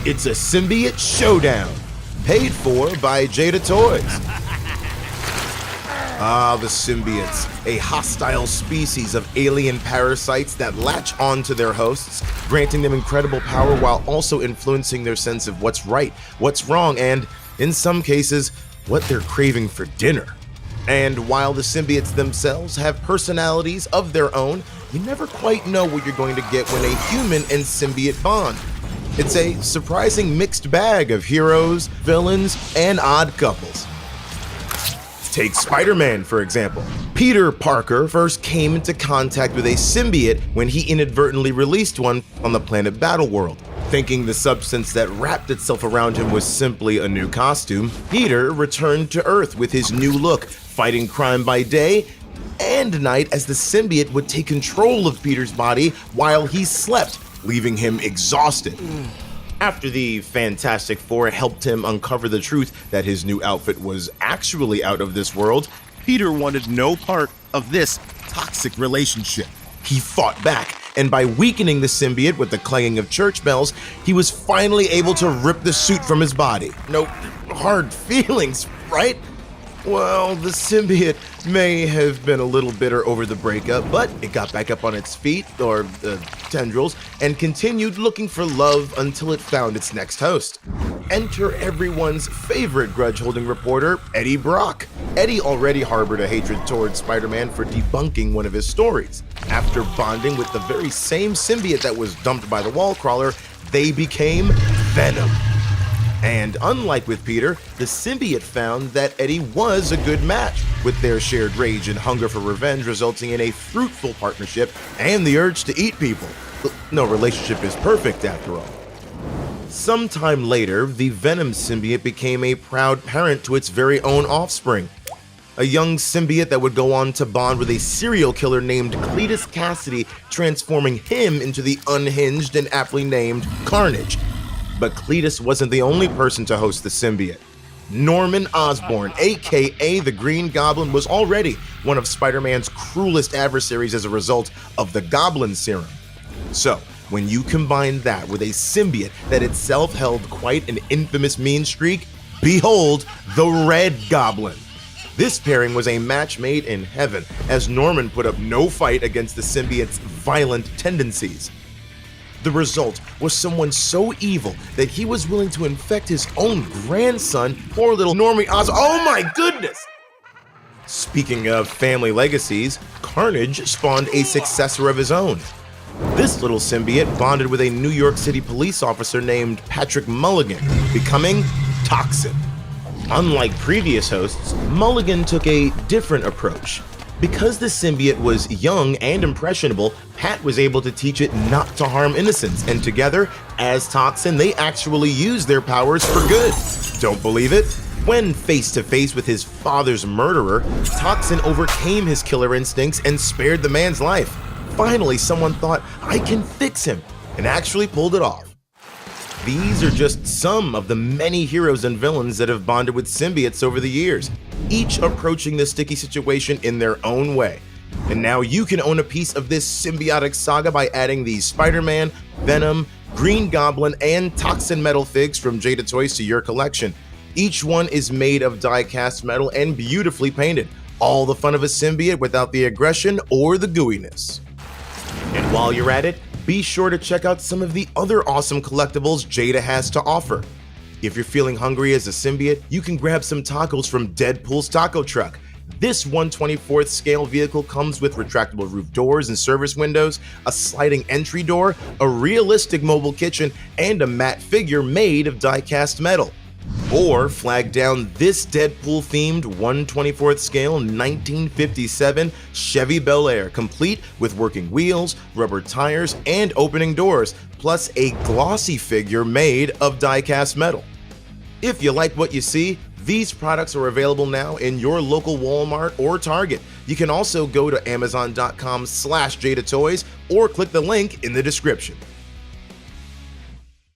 It's a symbiote showdown, paid for by Jada Toys. Ah, the symbiotes, a hostile species of alien parasites that latch onto their hosts, granting them incredible power while also influencing their sense of what's right, what's wrong, and, in some cases, what they're craving for dinner. And while the symbiotes themselves have personalities of their own, you never quite know what you're going to get when a human and symbiote bond. It's a surprising mixed bag of heroes, villains, and odd couples. Take Spider-Man, for example. Peter Parker first came into contact with a symbiote when he inadvertently released one on the planet Battleworld. Thinking the substance that wrapped itself around him was simply a new costume, Peter returned to Earth with his new look, fighting crime by day and night as the symbiote would take control of Peter's body while he slept, leaving him exhausted. After the Fantastic Four helped him uncover the truth that his new outfit was actually out of this world, Peter wanted no part of this toxic relationship. He fought back, and by weakening the symbiote with the clanging of church bells, he was finally able to rip the suit from his body. No hard feelings, right? Well, the symbiote may have been a little bitter over the breakup, but it got back up on its feet, or tendrils, and continued looking for love until it found its next host. Enter everyone's favorite grudge-holding reporter, Eddie Brock. Eddie already harbored a hatred towards Spider-Man for debunking one of his stories. After bonding with the very same symbiote that was dumped by the wall crawler, they became Venom. And unlike with Peter, the symbiote found that Eddie was a good match, with their shared rage and hunger for revenge resulting in a fruitful partnership and the urge to eat people. No relationship is perfect after all. Sometime later, the Venom symbiote became a proud parent to its very own offspring. A young symbiote that would go on to bond with a serial killer named Cletus Cassidy, transforming him into the unhinged and aptly named Carnage. But Cletus wasn't the only person to host the symbiote. Norman Osborn, aka the Green Goblin, was already one of Spider-Man's cruelest adversaries as a result of the Goblin Serum. So, when you combine that with a symbiote that itself held quite an infamous mean streak, behold the Red Goblin. This pairing was a match made in heaven, as Norman put up no fight against the symbiote's violent tendencies. The result was someone so evil that he was willing to infect his own grandson, poor little Normie Oz. Oh my goodness! Speaking of family legacies, Carnage spawned a successor of his own. This little symbiote bonded with a New York City police officer named Patrick Mulligan, becoming Toxin. Unlike previous hosts, Mulligan took a different approach. Because the symbiote was young and impressionable, Pat was able to teach it not to harm innocents, and together, as Toxin, they actually used their powers for good. Don't believe it? When face to face with his father's murderer, Toxin overcame his killer instincts and spared the man's life. Finally, someone thought, I can fix him, and actually pulled it off. These are just some of the many heroes and villains that have bonded with symbiotes over the years, each approaching the sticky situation in their own way. And now you can own a piece of this symbiotic saga by adding the Spider-Man, Venom, Green Goblin, and Toxin metal figs from Jada Toys to your collection. Each one is made of die-cast metal and beautifully painted. All the fun of a symbiote without the aggression or the gooiness. And while you're at it, be sure to check out some of the other awesome collectibles Jada has to offer. If you're feeling hungry as a symbiote, you can grab some tacos from Deadpool's Taco Truck. This 1/24th scale vehicle comes with retractable roof doors and service windows, a sliding entry door, a realistic mobile kitchen, and a matte figure made of die-cast metal. Or flag down this Deadpool-themed 1/24th scale 1957 Chevy Bel Air, complete with working wheels, rubber tires, and opening doors, plus a glossy figure made of die-cast metal. If you like what you see, these products are available now in your local Walmart or Target. You can also go to Amazon.com/JadaToys or click the link in the description.